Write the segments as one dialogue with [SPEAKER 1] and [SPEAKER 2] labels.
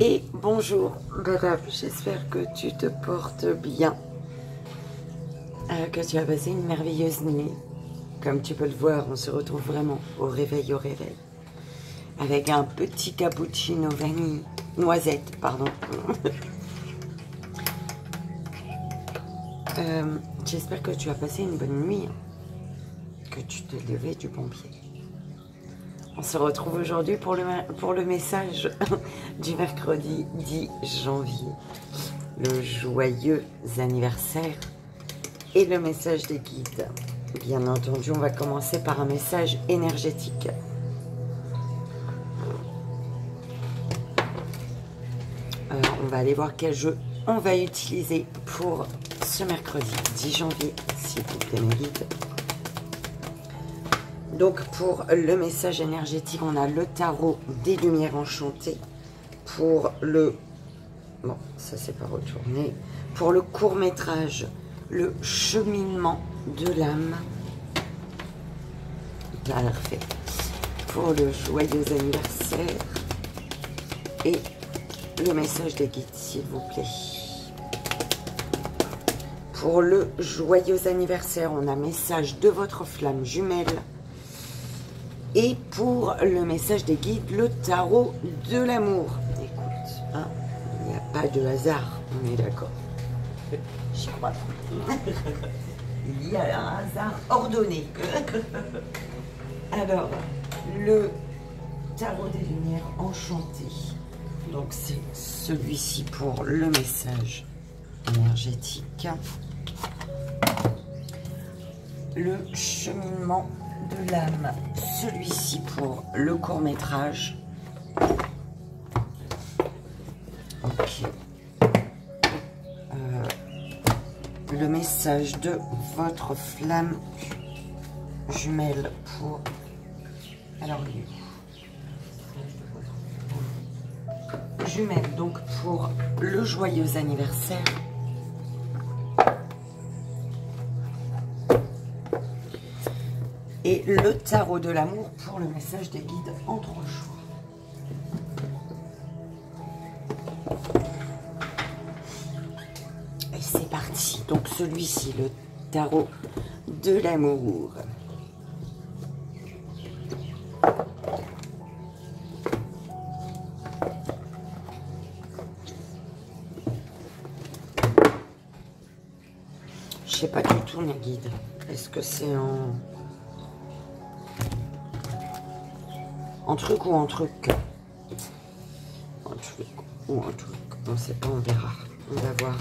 [SPEAKER 1] Et bonjour madame, j'espère que tu te portes bien, que tu as passé une merveilleuse nuit. Comme tu peux le voir, on se retrouve vraiment au réveil, avec un petit cappuccino vanille, noisette, pardon. J'espère que tu as passé une bonne nuit, que tu te levais du bon pied. On se retrouve aujourd'hui pour le message du mercredi 10 janvier. Le joyeux anniversaire et le message des guides. Bien entendu, on va commencer par un message énergétique. On va aller voir quel jeu on va utiliser pour ce mercredi 10 janvier, s'il vous plaît mes guides. Donc pour le message énergétique, on a le tarot des lumières enchantées. Pour le... Bon, ça c'est pas retourné. Pour le court-métrage, le cheminement de l'âme. Parfait. Pour le joyeux anniversaire. Et le message des guides, s'il vous plaît. Pour le joyeux anniversaire, on a message de votre flamme jumelle. Et pour le message des guides, le tarot de l'amour. Écoute, hein, il n'y a pas de hasard, on est d'accord. J'y crois pas. Il y a un hasard ordonné. Alors, le tarot des lumières enchantées. Donc c'est celui-ci pour le message énergétique. Le cheminement de l'âme, celui-ci pour le court-métrage. Ok. Le message de votre flamme jumelle pour... Alors, jumelle, donc pour le joyeux anniversaire. Et le tarot de l'amour pour le message des guides en 3 jours. Et c'est parti. Donc celui-ci, le tarot de l'amour. Je sais pas du tout mes guides. Est-ce que c'est en truc ou en truc? En truc ou en truc. On ne sait pas, on verra. On va voir.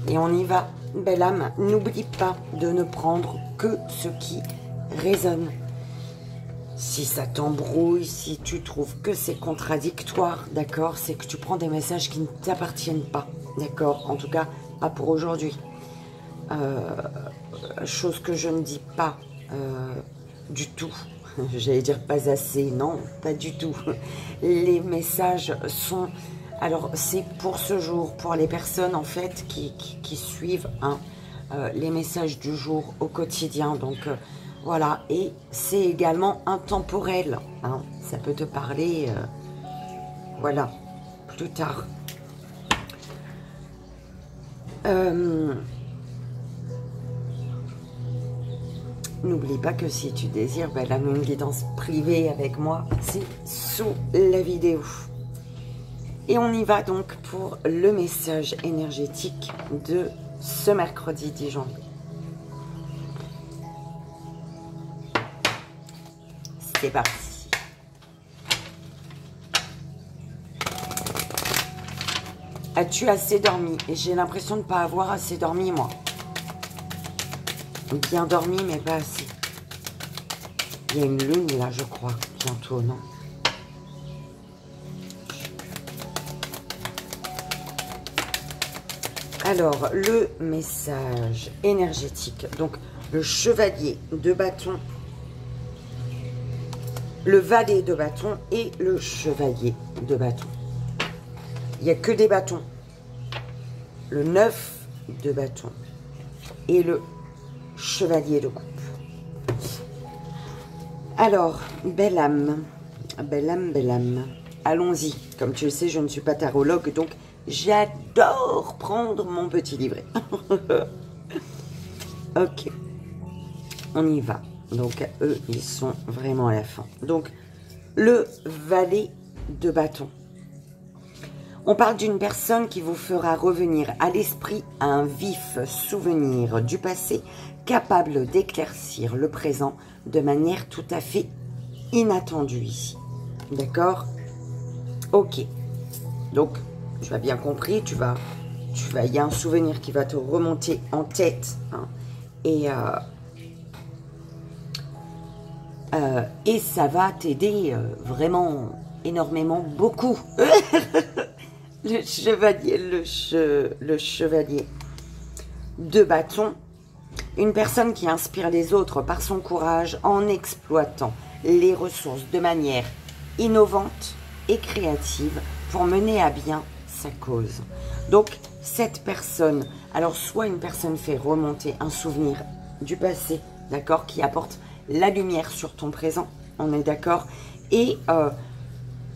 [SPEAKER 1] Et on y va. Belle âme, n'oublie pas de ne prendre que ce qui résonne. Si ça t'embrouille, si tu trouves que c'est contradictoire, d'accord, c'est que tu prends des messages qui ne t'appartiennent pas, d'accord, en tout cas, pas pour aujourd'hui. Chose que je ne dis pas du tout. J'allais dire pas assez, non, pas du tout. Les messages sont... Alors, c'est pour ce jour, pour les personnes, en fait, qui suivent hein, les messages du jour au quotidien. Donc, voilà. Et c'est également intemporel. Hein. Ça peut te parler, voilà, plus tard. N'oublie pas que si tu désires la même guidance privée avec moi, c'est sous la vidéo. Et on y va donc pour le message énergétique de ce mercredi 10 janvier. C'est parti. As-tu assez dormi? Et j'ai l'impression de ne pas avoir assez dormi, moi. Bien dormi, mais pas assez. Il y a une lune, là, je crois, bientôt, non? Alors, le message énergétique. Donc, le chevalier de bâton, le valet de bâton et le chevalier de bâton. Il n'y a que des bâtons. Le 9 de bâton et le chevalier de coupe. Alors, belle âme, belle âme, belle âme. allons-y. Comme tu le sais, je ne suis pas tarologue, donc j'adore prendre mon petit livret. Ok, on y va. Donc, eux, ils sont vraiment à la fin. Donc, le valet de bâton. On parle d'une personne qui vous fera revenir à l'esprit un vif souvenir du passé, capable d'éclaircir le présent de manière tout à fait inattendue ici. D'accord? Ok. Donc, tu as bien compris, il y a un souvenir qui va te remonter en tête, hein, et ça va t'aider vraiment énormément, beaucoup. Le chevalier, le chevalier de bâton, une personne qui inspire les autres par son courage en exploitant les ressources de manière innovante et créative pour mener à bien sa cause. Donc, cette personne, alors soit une personne fait remonter un souvenir du passé, d'accord, qui apporte la lumière sur ton présent, on est d'accord, et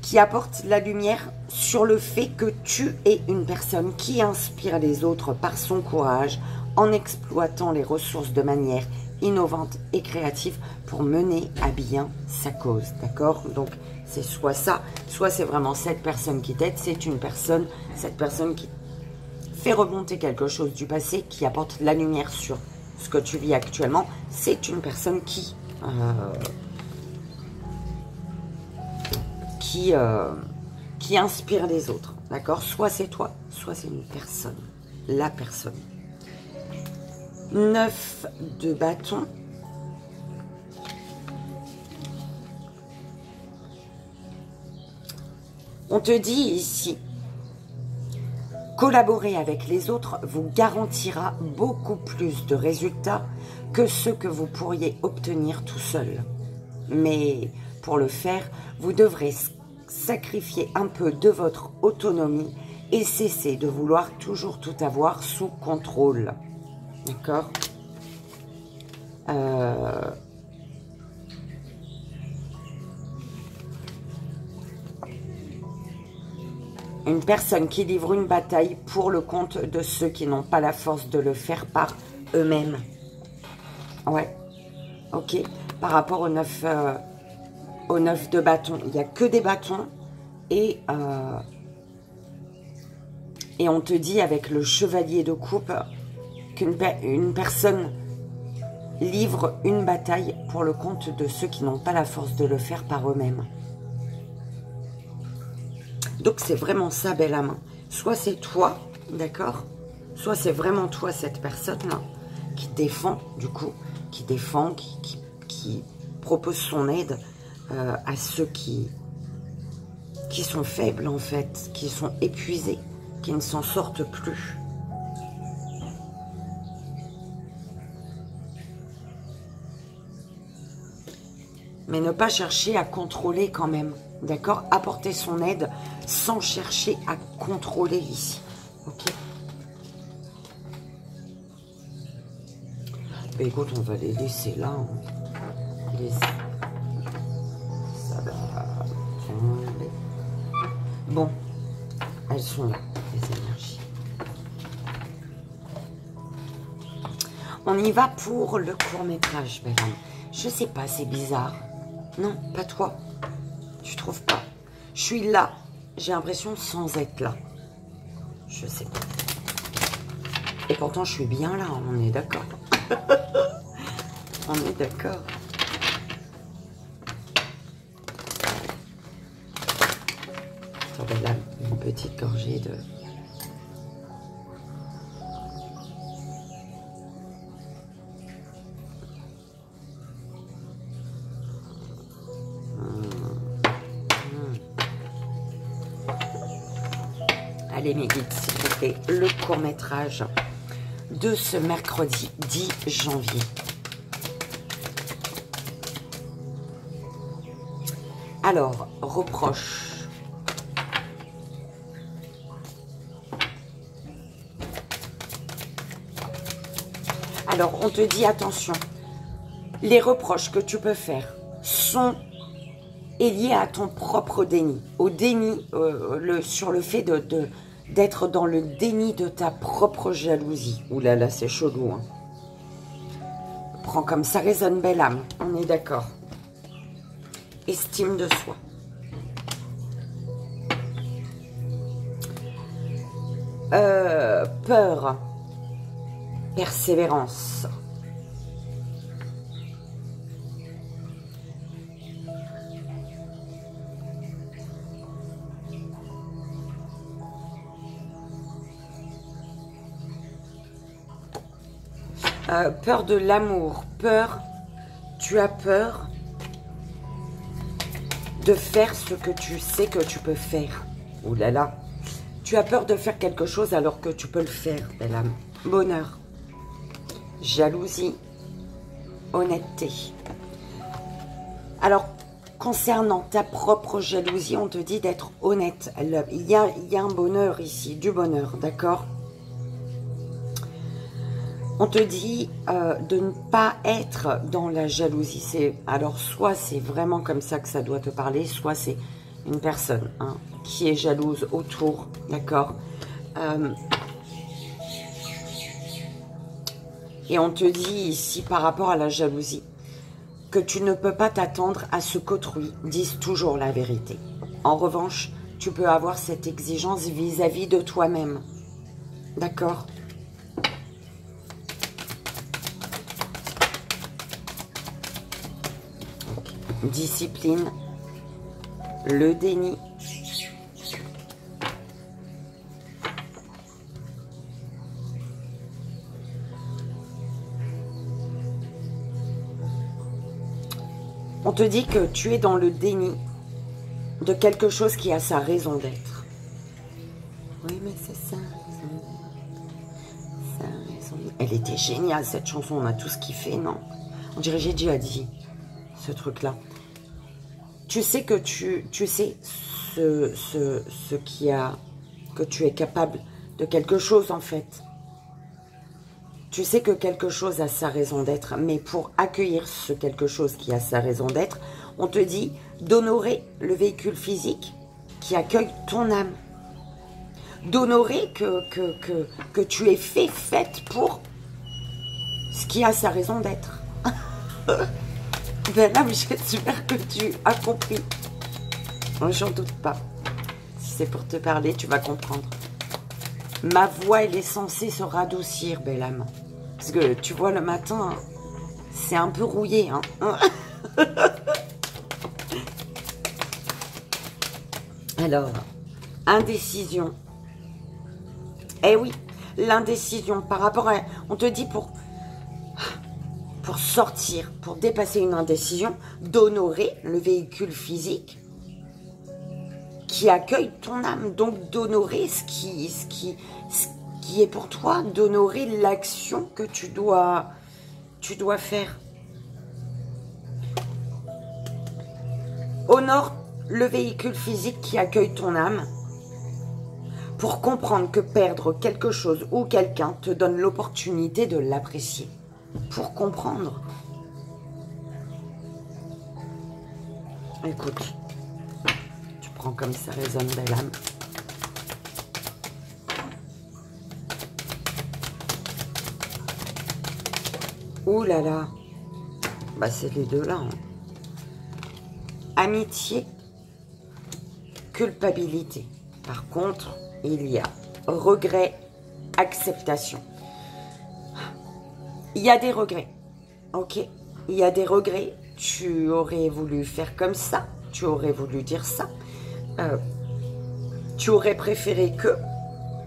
[SPEAKER 1] qui apporte la lumière sur le fait que tu es une personne qui inspire les autres par son courage en exploitant les ressources de manière innovante et créative pour mener à bien sa cause, d'accord? Donc, c'est soit ça, soit c'est vraiment cette personne qui t'aide, c'est une personne, cette personne qui fait remonter quelque chose du passé, qui apporte la lumière sur ce que tu vis actuellement, c'est une personne qui inspire les autres, d'accord? Soit c'est toi, soit c'est une personne, la personne. 9 de bâton. On te dit ici, collaborer avec les autres vous garantira beaucoup plus de résultats que ce que vous pourriez obtenir tout seul. Mais pour le faire, vous devrez sacrifier un peu de votre autonomie et cesser de vouloir toujours tout avoir sous contrôle. D'accord? Une personne qui livre une bataille pour le compte de ceux qui n'ont pas la force de le faire par eux-mêmes. Ouais, ok. Par rapport au 9 de bâton, il n'y a que des bâtons. Et on te dit avec le chevalier de coupe qu'une personne livre une bataille pour le compte de ceux qui n'ont pas la force de le faire par eux-mêmes. Donc, c'est vraiment ça, belle âme. Soit c'est toi, d'accord? Soit c'est vraiment toi, cette personne-là, qui défend, du coup, qui propose son aide à ceux qui sont faibles, en fait, qui sont épuisés, qui ne s'en sortent plus. Mais ne pas chercher à contrôler quand même. D'accord? Apporter son aide sans chercher à contrôler ici. Ok? Mais écoute, on va les laisser là. Hein. Ça va tomber. Bon, elles sont là, les énergies. On y va pour le court-métrage, belle âme. Je sais pas, c'est bizarre. Non, pas toi. Tu trouves pas? Je suis là. J'ai l'impression sans être là. Je sais pas. Et pourtant, je suis bien là. On est d'accord. On est d'accord. Attends, là, une petite gorgée de... Allez mes guides, s'il vous plaît, le court-métrage de ce mercredi 10 janvier. Alors, reproche. Alors, on te dit attention, les reproches que tu peux faire sont est lié à ton propre déni. Au déni, sur le fait d'être dans le déni de ta propre jalousie. Ouh là là, c'est chelou. Hein. Prends comme ça résonne, belle âme. On est d'accord. Estime de soi. Peur. Persévérance. Peur de l'amour, peur, tu as peur de faire ce que tu sais que tu peux faire. Ouh là là, tu as peur de faire quelque chose alors que tu peux le faire, belle âme. Bonheur, jalousie, honnêteté. Alors, concernant ta propre jalousie, on te dit d'être honnête. Il y a un bonheur ici, du bonheur, d'accord ? On te dit de ne pas être dans la jalousie. Alors, soit c'est vraiment comme ça que ça doit te parler, soit c'est une personne qui est jalouse autour, d'accord. Et on te dit ici, par rapport à la jalousie, que tu ne peux pas t'attendre à ce qu'autrui dise toujours la vérité. En revanche, tu peux avoir cette exigence vis-à-vis de toi-même, d'accord. Discipline, le déni, on te dit que tu es dans le déni de quelque chose qui a sa raison d'être. Oui, mais c'est ça, raison d'être. Elle était géniale cette chanson, on a tous kiffé, non? On dirait j'ai déjà dit ce truc-là. Tu sais que tu sais ce qui a, que tu es capable de quelque chose en fait. Tu sais que quelque chose a sa raison d'être, mais pour accueillir ce quelque chose qui a sa raison d'être, on te dit d'honorer le véhicule physique qui accueille ton âme. D'honorer que tu es faite pour ce qui a sa raison d'être. Ben là, j'espère que tu as compris. J'en doute pas. Si c'est pour te parler, tu vas comprendre. Ma voix, elle est censée se radoucir, belle âme. Parce que, tu vois, le matin, c'est un peu rouillé. Hein. Alors, indécision. Eh oui, l'indécision par rapport à... On te dit pour sortir, pour dépasser une indécision, d'honorer le véhicule physique qui accueille ton âme. Donc d'honorer ce qui est pour toi, d'honorer l'action que tu dois faire. Honore le véhicule physique qui accueille ton âme pour comprendre que perdre quelque chose ou quelqu'un te donne l'opportunité de l'apprécier. Pour comprendre. Écoute, tu prends comme ça résonne, belle âme. Ouh là là. Bah c'est les deux là. Hein. Amitié, culpabilité. Par contre, il y a regret, acceptation. Il y a des regrets, ok? Il y a des regrets. Tu aurais voulu faire comme ça. Tu aurais voulu dire ça. Tu aurais préféré que...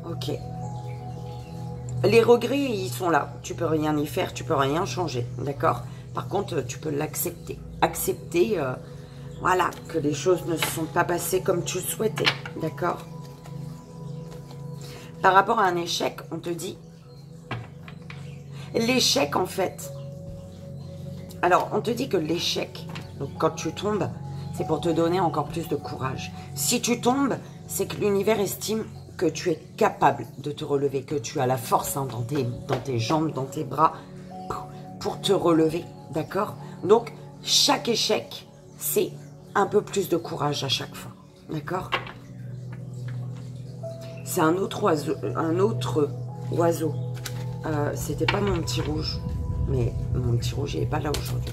[SPEAKER 1] Ok. Les regrets, ils sont là. Tu peux rien y faire, tu peux rien changer, d'accord? Par contre, tu peux l'accepter. Accepter, voilà, que les choses ne se sont pas passées comme tu le souhaitais, d'accord? Par rapport à un échec, on te dit... L'échec, en fait... Alors, on te dit que l'échec, donc quand tu tombes, c'est pour te donner encore plus de courage. Si tu tombes, c'est que l'univers estime que tu es capable de te relever, que tu as la force hein, dans tes jambes, dans tes bras, pour te relever, d'accord? Donc, chaque échec, c'est un peu plus de courage à chaque fois. D'accord? C'est un autre oiseau. C'était pas mon petit rouge. Mais mon petit rouge, il n'est pas là aujourd'hui.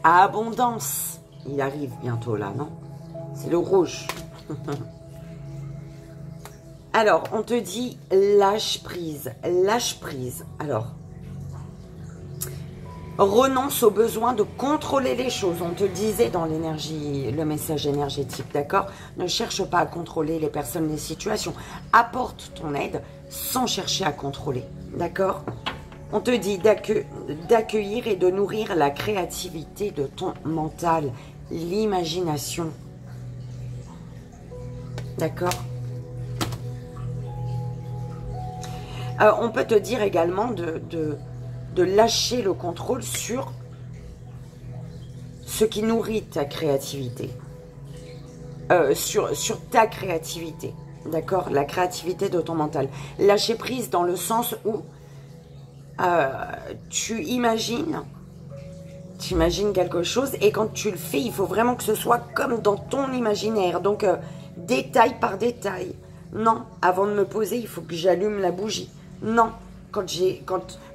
[SPEAKER 1] Abondance. Il arrive bientôt là, non? C'est le rouge. Alors, on te dit lâche prise. Lâche prise. Alors, renonce au besoin de contrôler les choses. On te le disait dans l'énergie, le message énergétique, d'accord? Ne cherche pas à contrôler les personnes, les situations. Apporte ton aide sans chercher à contrôler, d'accord? On te dit d'accueillir et de nourrir la créativité de ton mental, l'imagination. D'accord? On peut te dire également de lâcher le contrôle sur ce qui nourrit ta créativité. Sur ta créativité. D'accord? La créativité de ton mental. Lâcher prise dans le sens où tu imagines quelque chose et quand tu le fais, il faut vraiment que ce soit comme dans ton imaginaire. Donc, détail par détail. Non, avant de me poser, il faut que j'allume la bougie. Non,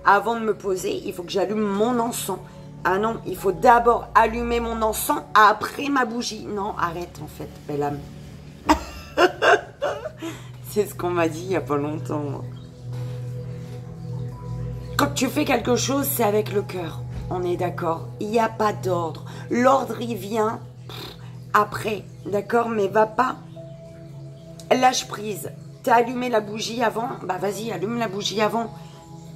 [SPEAKER 1] avant de me poser, il faut que j'allume mon encens. Ah non, il faut d'abord allumer mon encens après ma bougie. Non, arrête en fait, belle âme. C'est ce qu'on m'a dit il n'y a pas longtemps. Quand tu fais quelque chose, c'est avec le cœur. On est d'accord. Il n'y a pas d'ordre. L'ordre, il vient après. D'accord? Mais va pas. Lâche prise. T'as allumé la bougie avant? Bah vas-y, allume la bougie avant.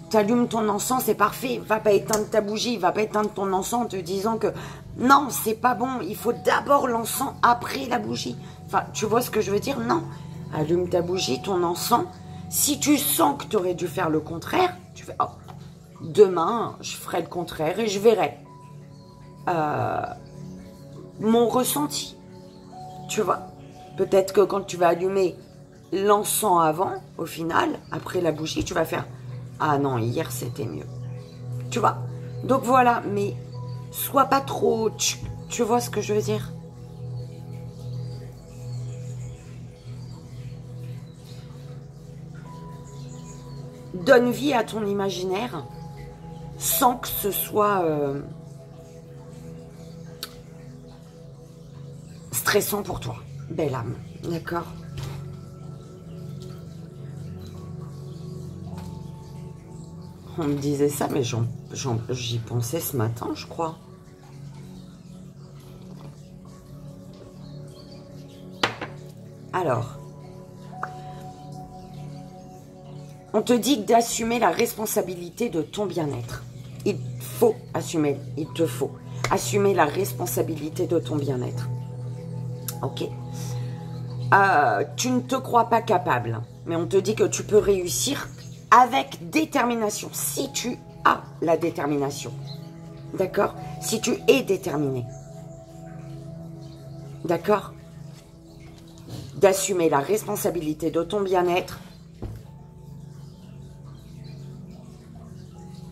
[SPEAKER 1] T'allumes ton encens, c'est parfait. Va pas éteindre ta bougie, va pas éteindre ton encens en te disant que non, c'est pas bon. Il faut d'abord l'encens après la bougie. Enfin, tu vois ce que je veux dire? Non. Allume ta bougie, ton encens. Si tu sens que tu aurais dû faire le contraire, tu fais, oh, demain, je ferai le contraire et je verrai mon ressenti. Tu vois? Peut-être que quand tu vas allumer l'encens avant, au final, après la bougie, tu vas faire « Ah non, hier c'était mieux. » Tu vois? Donc voilà, mais sois pas trop... Tu vois ce que je veux dire? Donne vie à ton imaginaire sans que ce soit stressant pour toi. Belle âme, d'accord? On me disait ça, mais j'y pensais ce matin, je crois. Alors, on te dit d'assumer la responsabilité de ton bien-être. Il faut assumer, il te faut assumer la responsabilité de ton bien-être. Ok? Tu ne te crois pas capable, mais on te dit que tu peux réussir avec détermination, si tu as la détermination. D'accord? Si tu es déterminé. D'accord? D'assumer la responsabilité de ton bien-être.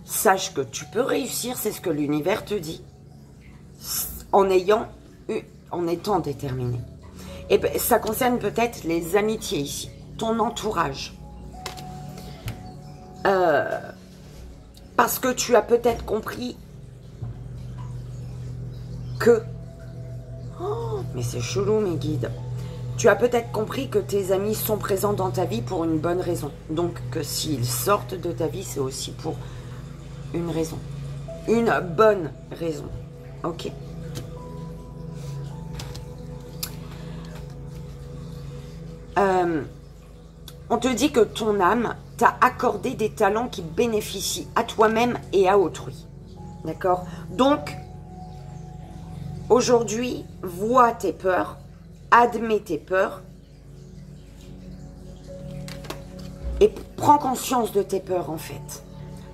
[SPEAKER 1] Sache que tu peux réussir, c'est ce que l'univers te dit. En étant déterminé. Et ben, ça concerne peut-être les amitiés ici, ton entourage. Parce que tu as peut-être compris que... Oh, mais c'est chelou mes guides. Tu as peut-être compris que tes amis sont présents dans ta vie pour une bonne raison. Donc que s'ils sortent de ta vie, c'est aussi pour une raison. Une bonne raison. Ok. On te dit que ton âme t'a accordé des talents qui bénéficient à toi-même et à autrui. D'accord? Donc, aujourd'hui, vois tes peurs, admets tes peurs et prends conscience de tes peurs en fait.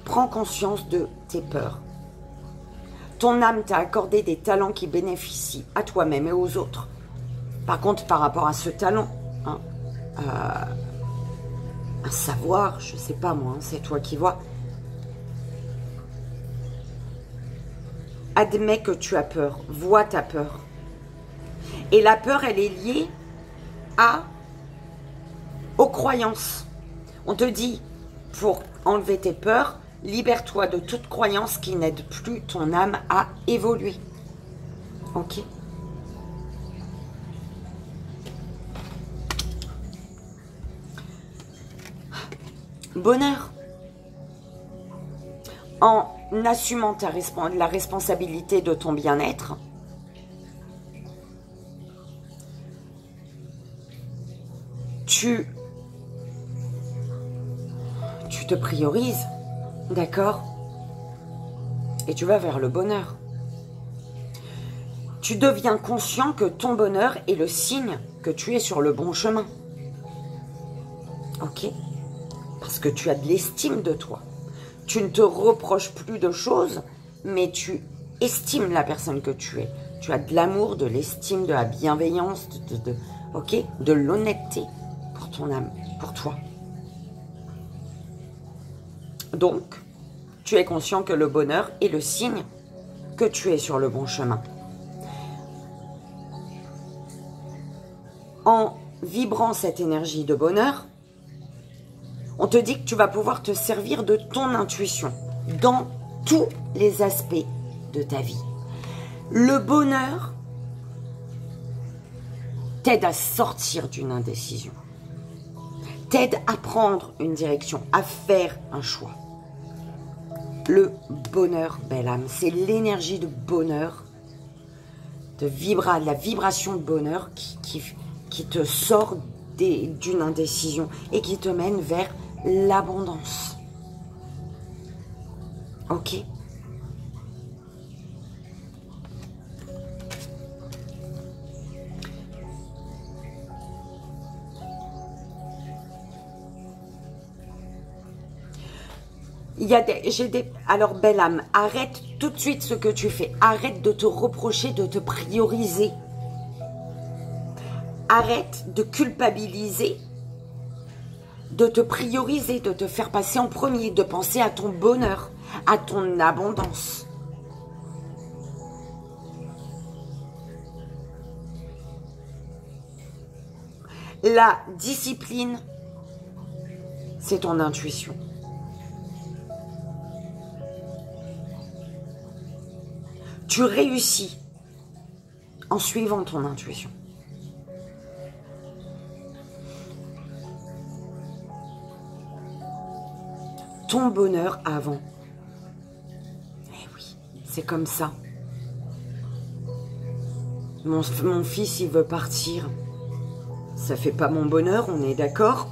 [SPEAKER 1] Prends conscience de tes peurs. Ton âme t'a accordé des talents qui bénéficient à toi-même et aux autres. Par contre, par rapport à ce talent, hein, un savoir, je sais pas moi, hein, c'est toi qui vois. admets que tu as peur, vois ta peur. Et la peur, elle est liée aux croyances. On te dit, pour enlever tes peurs, libère-toi de toute croyance qui n'aide plus ton âme à évoluer. Ok? Bonheur. En assumant la responsabilité de ton bien-être, tu te priorises, d'accord? Et tu vas vers le bonheur. Tu deviens conscient que ton bonheur est le signe que tu es sur le bon chemin. Ok? Parce que tu as de l'estime de toi. Tu ne te reproches plus de choses, mais tu estimes la personne que tu es. Tu as de l'amour, de l'estime, de la bienveillance, ok, de l'honnêteté pour ton âme, pour toi. Donc, tu es conscient que le bonheur est le signe que tu es sur le bon chemin. En vibrant cette énergie de bonheur, on te dit que tu vas pouvoir te servir de ton intuition dans tous les aspects de ta vie. Le bonheur t'aide à sortir d'une indécision, t'aide à prendre une direction, à faire un choix. Le bonheur, belle âme, c'est l'énergie de bonheur, de la vibration de bonheur qui te sort d'une indécision et qui te mène vers l'abondance. Ok? Alors, belle âme, arrête tout de suite ce que tu fais. Arrête de te reprocher, de te prioriser. Arrête de culpabiliser, de te prioriser, de te faire passer en premier, de penser à ton bonheur, à ton abondance. La discipline, c'est ton intuition. Tu réussis en suivant ton intuition. Ton bonheur avant. Eh oui, c'est comme ça. Mon fils, il veut partir. Ça fait pas mon bonheur, on est d'accord?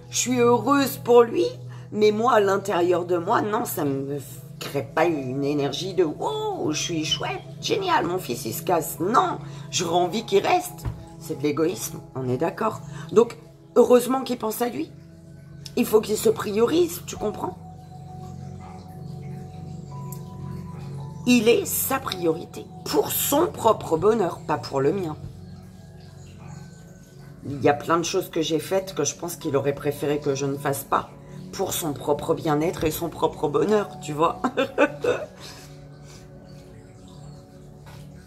[SPEAKER 1] Je suis heureuse pour lui, mais moi, à l'intérieur de moi, non, ça me crée pas une énergie de « wow, je suis chouette, génial, mon fils, il se casse. » Non, j'aurais envie qu'il reste. C'est de l'égoïsme, on est d'accord? Donc, heureusement qu'il pense à lui. Il faut qu'il se priorise, tu comprends? Il est sa priorité, pour son propre bonheur, pas pour le mien. Il y a plein de choses que j'ai faites que je pense qu'il aurait préféré que je ne fasse pas, pour son propre bien-être et son propre bonheur, tu vois.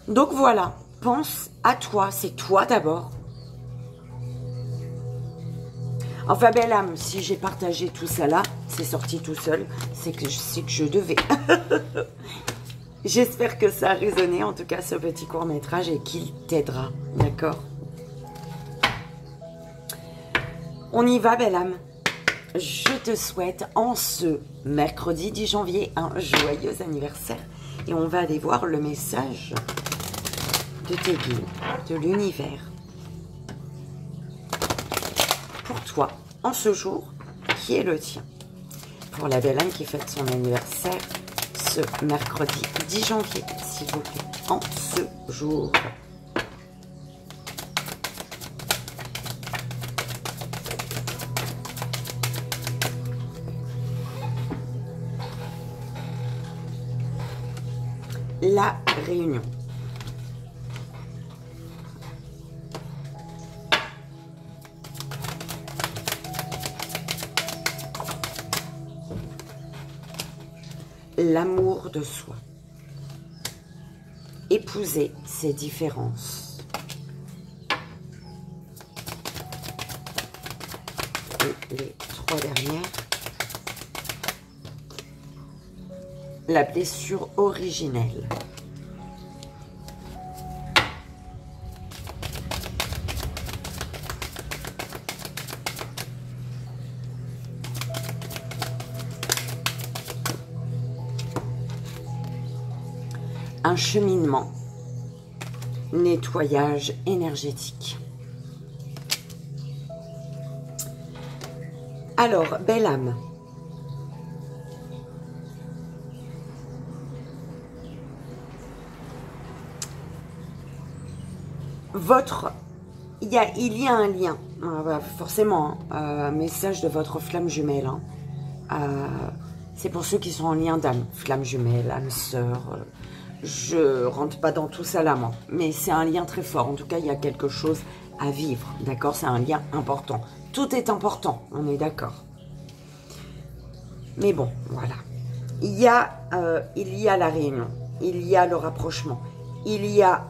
[SPEAKER 1] Donc voilà, pense à toi, c'est toi d'abord. Enfin, belle âme, si j'ai partagé tout ça là, c'est sorti tout seul, c'est que je devais. J'espère que ça a résonné, en tout cas, ce petit court-métrage, et qu'il t'aidera, d'accord? On y va, belle âme. Je te souhaite, en ce mercredi 10 janvier, un joyeux anniversaire. Et on va aller voir le message de tes guides, de l'univers. Pour toi, en ce jour qui est le tien. Pour la belle âme qui fête son anniversaire ce mercredi 10 janvier, s'il vous plaît, en ce jour. La réunion. L'amour de soi. épouser ces différences. Et les 3 dernières. La blessure originelle. Un cheminement, nettoyage énergétique. Alors, belle âme, il y a un lien, forcément, un message de votre flamme jumelle. C'est pour ceux qui sont en lien d'âme, flamme jumelle, âme sœur. Je rentre pas dans tout ça là, moi. Mais c'est un lien très fort. En tout cas, il y a quelque chose à vivre. D'accord? C'est un lien important. Tout est important. On est d'accord. Mais bon, voilà. Il y a la réunion. Il y a le rapprochement. Il y a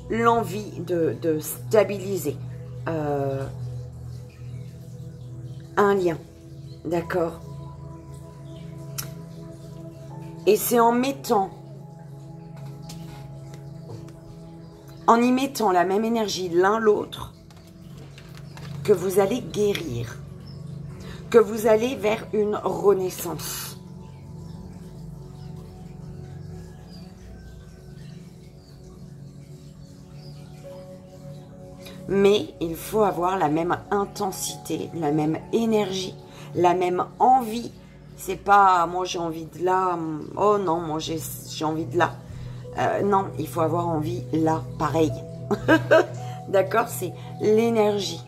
[SPEAKER 1] l'envie de stabiliser un lien. D'accord? Et c'est en y mettant la même énergie l'un l'autre, que vous allez guérir, que vous allez vers une renaissance. Mais il faut avoir la même intensité, la même énergie, la même envie. C'est pas, moi j'ai envie de là, oh non, moi j'ai envie de là. Non, il faut avoir envie là, pareil. D'accord? C'est l'énergie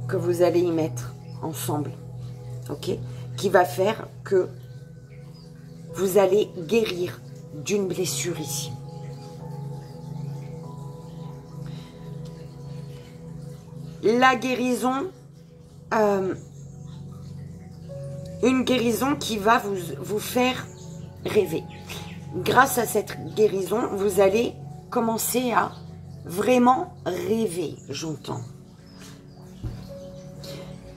[SPEAKER 1] que vous allez y mettre ensemble. Ok? Qui va faire que vous allez guérir d'une blessure ici. La guérison, une guérison qui va vous faire rêver. Grâce à cette guérison, vous allez commencer à vraiment rêver, j'entends.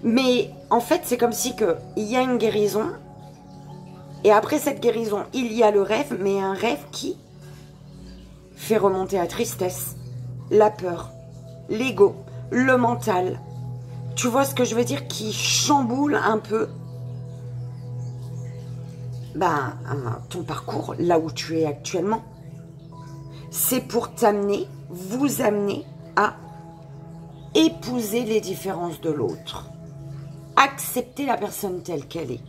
[SPEAKER 1] Mais en fait, c'est comme si il y a une guérison, et après cette guérison, il y a le rêve, mais un rêve qui fait remonter la tristesse, la peur, l'ego, le mental. Tu vois ce que je veux dire? Qui chamboule un peu ton parcours, là où tu es actuellement. C'est pour t'amener, vous amener à épouser les différences de l'autre. Accepter la personne telle qu'elle est.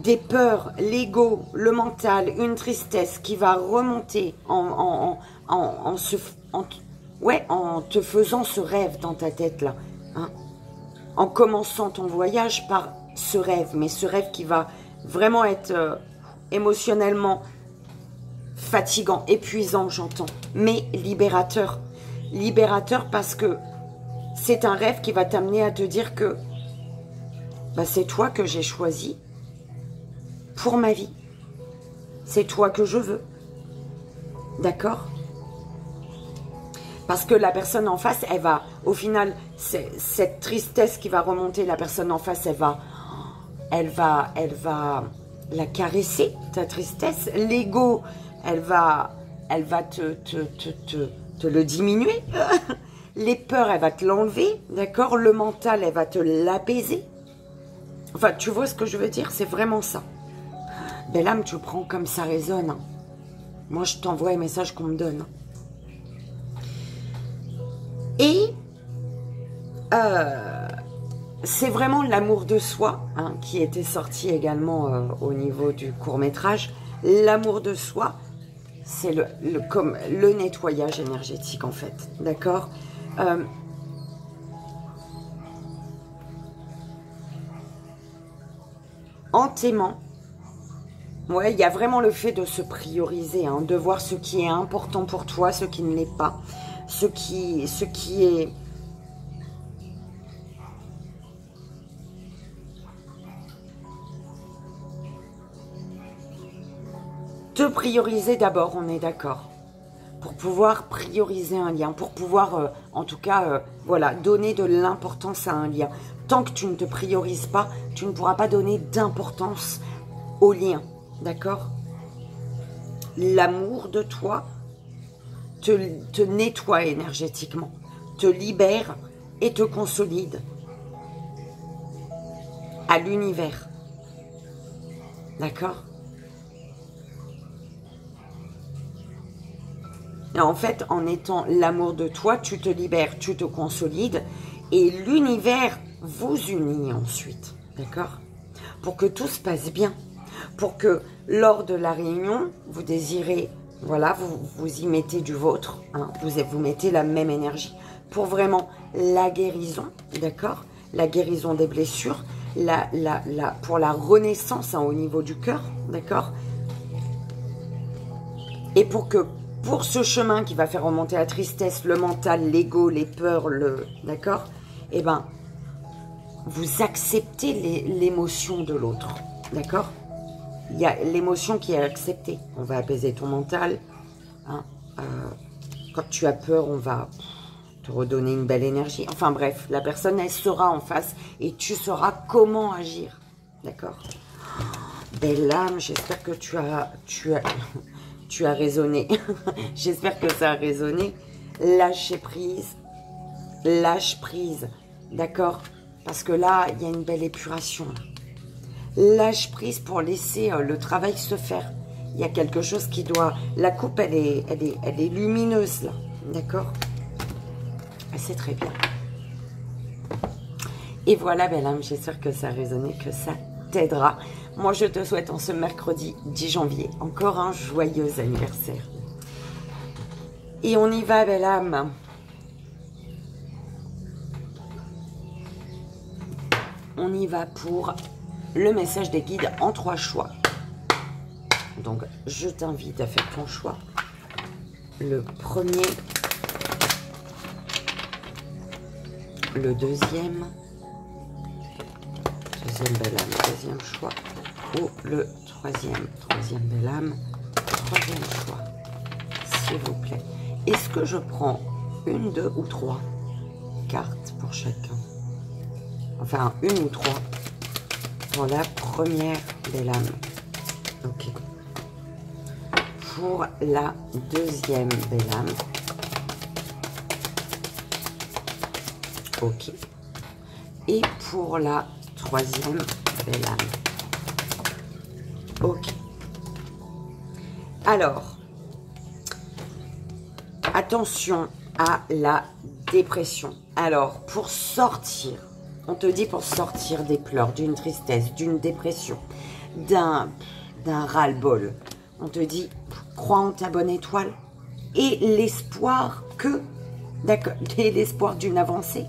[SPEAKER 1] Des peurs, l'ego, le mental, une tristesse qui va remonter en te faisant ce rêve dans ta tête là. Hein, en commençant ton voyage par ce rêve, mais ce rêve qui va vraiment être émotionnellement fatigant, épuisant, j'entends, mais libérateur. Libérateur parce que c'est un rêve qui va t'amener à te dire que c'est toi que j'ai choisi pour ma vie. C'est toi que je veux. D'accord? Parce que la personne en face, elle va, au final, cette tristesse qui va remonter, la personne en face, elle va la caresser, ta tristesse. L'ego, elle va te le diminuer. Les peurs, elle va te l'enlever, d'accord? Le mental, elle va te l'apaiser. Enfin, tu vois ce que je veux dire? C'est vraiment ça. Belle âme, tu prends comme ça résonne. Hein. Moi, je t'envoie les messages qu'on me donne. Et c'est vraiment l'amour de soi qui était sorti également au niveau du court-métrage. L'amour de soi, c'est comme le nettoyage énergétique en fait. D'accord? En t'aimant, ouais, il y a vraiment le fait de se prioriser, de voir ce qui est important pour toi, ce qui ne l'est pas, ce qui est... te prioriser d'abord, on est d'accord. Pour pouvoir prioriser un lien, pour pouvoir, en tout cas, voilà, donner de l'importance à un lien. Tant que tu ne te priorises pas, tu ne pourras pas donner d'importance au lien, d'accord? L'amour de toi te nettoie énergétiquement, te libère et te consolide à l'univers, d'accord? Et en fait, en étant l'amour de toi, tu te libères, tu te consolides et l'univers vous unit ensuite, d'accord? Pour que tout se passe bien, pour que lors de la réunion, vous désirez, voilà, vous y mettez du vôtre, hein, vous mettez la même énergie pour vraiment la guérison, d'accord? La guérison des blessures, pour la renaissance hein, au niveau du cœur, d'accord? Et pour que pour ce chemin qui va faire remonter la tristesse, le mental, l'ego, les peurs, d'accord? Eh ben, vous acceptez l'émotion de l'autre, d'accord? Il y a l'émotion qui est acceptée. On va apaiser ton mental. Hein, quand tu as peur, on va te redonner une belle énergie. Enfin bref, la personne, elle sera en face et tu sauras comment agir, d'accord? Belle âme, j'espère que tu as raisonné. J'espère que ça a résonné. Lâchez prise. Lâche prise. D'accord? Parce que là, il y a une belle épuration. Lâche prise pour laisser le travail se faire. Il y a quelque chose qui doit... La coupe, elle est lumineuse, là. D'accord? C'est très bien. Et voilà, belle âme, j'espère que ça a résonné, que ça t'aidera. Moi, je te souhaite en ce mercredi 10 janvier encore un joyeux anniversaire. Et on y va, belle âme. On y va pour le message des guides en 3 choix. Donc, je t'invite à faire ton choix. Le premier, le deuxième belle âme, deuxième choix. Ou le troisième belle âme, troisième choix. S'il vous plaît. Est-ce que je prends 1, 2 ou 3 cartes pour chacun? Enfin, 1 ou 3 pour la première belle âme. Ok. Pour la deuxième belle âme. Ok. Et pour la troisième belle âme. Ok. Alors, attention à la dépression. Alors, pour sortir, on te dit pour sortir des pleurs, d'une tristesse, d'une dépression, d'un ras-le-bol, on te dit, crois en ta bonne étoile et l'espoir que, d'accord, et l'espoir d'une avancée.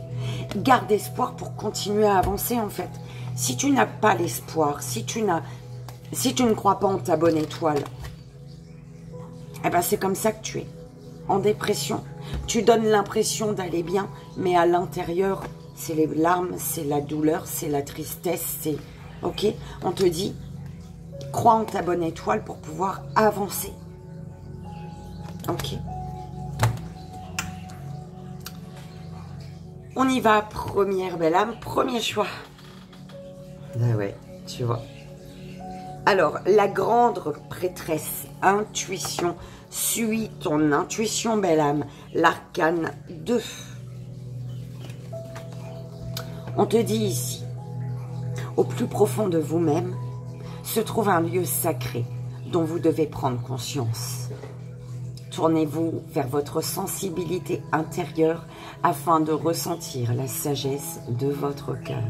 [SPEAKER 1] Garde espoir pour continuer à avancer en fait. Si tu n'as pas l'espoir, si tu ne crois pas en ta bonne étoile, eh ben c'est comme ça que tu es, en dépression. Tu donnes l'impression d'aller bien, mais à l'intérieur, c'est les larmes, c'est la douleur, c'est la tristesse, c'est... Ok? On te dit, crois en ta bonne étoile pour pouvoir avancer. Ok? On y va, première belle âme, premier choix. Ah ouais, tu vois. Alors, la grande prêtresse, intuition, suis ton intuition, belle âme, l'arcane 2. On te dit ici, au plus profond de vous-même, se trouve un lieu sacré dont vous devez prendre conscience. Tournez-vous vers votre sensibilité intérieure afin de ressentir la sagesse de votre cœur.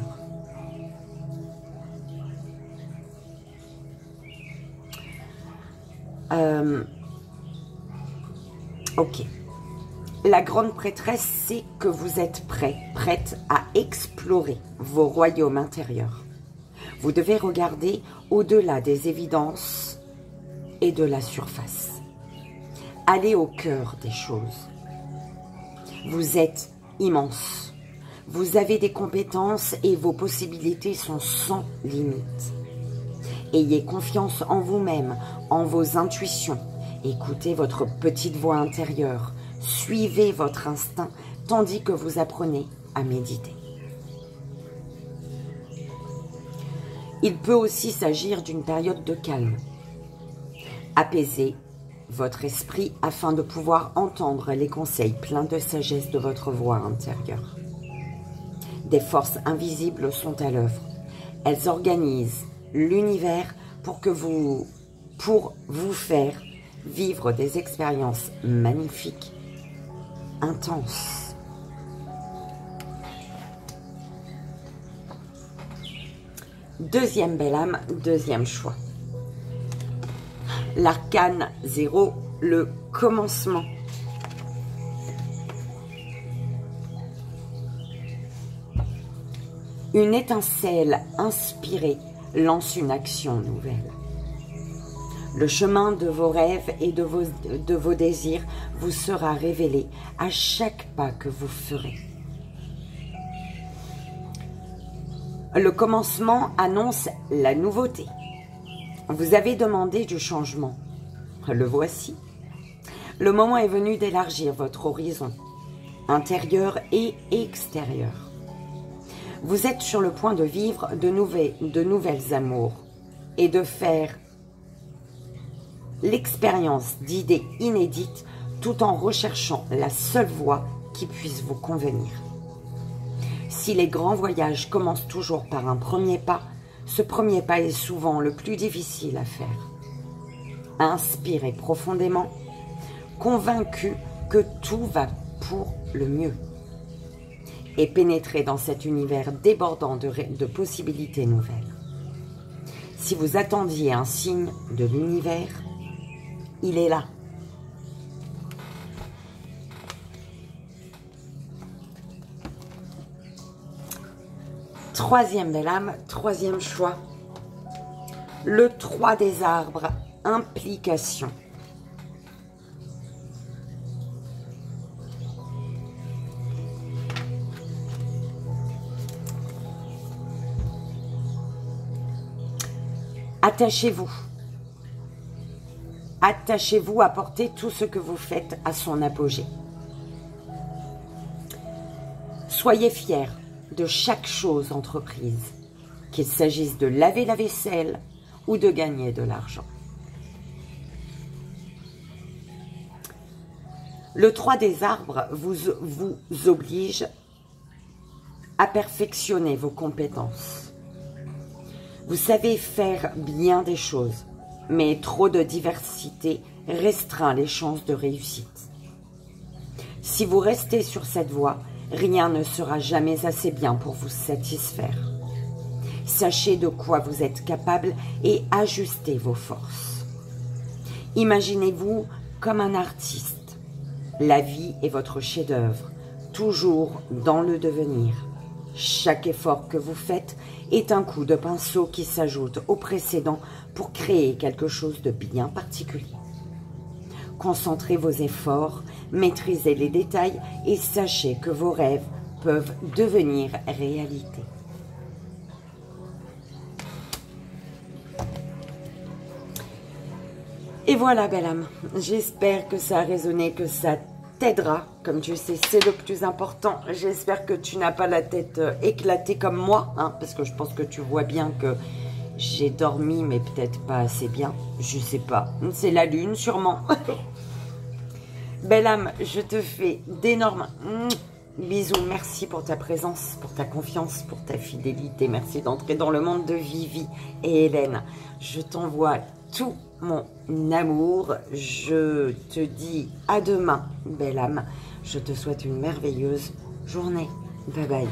[SPEAKER 1] Ok. La grande prêtresse sait que vous êtes prête à explorer vos royaumes intérieurs. Vous devez regarder au-delà des évidences et de la surface. Allez au cœur des choses. Vous êtes immense. Vous avez des compétences et vos possibilités sont sans limite. Ayez confiance en vous-même, en vos intuitions. Écoutez votre petite voix intérieure. Suivez votre instinct tandis que vous apprenez à méditer. Il peut aussi s'agir d'une période de calme. Apaisez votre esprit afin de pouvoir entendre les conseils pleins de sagesse de votre voix intérieure. Des forces invisibles sont à l'œuvre. Elles organisent l'univers pour vous faire vivre des expériences magnifiques, intenses. Deuxième belle âme, deuxième choix. L'arcane 0, le commencement. Une étincelle inspirée lance une action nouvelle. Le chemin de vos rêves et de vos désirs vous sera révélé à chaque pas que vous ferez. Le commencement annonce la nouveauté. Vous avez demandé du changement. Le voici. Le moment est venu d'élargir votre horizon, intérieur et extérieur. Vous êtes sur le point de vivre de nouvelles amours et de faire l'expérience d'idées inédites tout en recherchant la seule voie qui puisse vous convenir. Si les grands voyages commencent toujours par un premier pas, ce premier pas est souvent le plus difficile à faire. Inspirez profondément, convaincu que tout va pour le mieux. Et pénétrez dans cet univers débordant de possibilités nouvelles. Si vous attendiez un signe de l'univers, il est là. Troisième belle âme, troisième choix. Le 3 des arbres, implication. Attachez-vous. Attachez-vous à porter tout ce que vous faites à son apogée. Soyez fiers de chaque chose entreprise, qu'il s'agisse de laver la vaisselle ou de gagner de l'argent. Le 3 des arbres vous oblige à perfectionner vos compétences. Vous savez faire bien des choses, mais trop de diversité restreint les chances de réussite. Si vous restez sur cette voie, rien ne sera jamais assez bien pour vous satisfaire. Sachez de quoi vous êtes capable et ajustez vos forces. Imaginez-vous comme un artiste. La vie est votre chef-d'œuvre, toujours dans le devenir. Chaque effort que vous faites est un coup de pinceau qui s'ajoute au précédent pour créer quelque chose de bien particulier. Concentrez vos efforts, maîtrisez les détails et sachez que vos rêves peuvent devenir réalité. Et voilà, belle âme, j'espère que ça a résonné, que ça t'aidera. Comme tu sais, c'est le plus important. J'espère que tu n'as pas la tête éclatée comme moi, hein, parce que je pense que tu vois bien que j'ai dormi, mais peut-être pas assez bien. Je sais pas, c'est la lune sûrement. Belle âme, je te fais d'énormes bisous. Merci pour ta présence, pour ta confiance, pour ta fidélité. Merci d'entrer dans le monde de Vivi et Hélène. Je t'envoie tout mon amour. Je te dis à demain, belle âme. Je te souhaite une merveilleuse journée. Bye bye.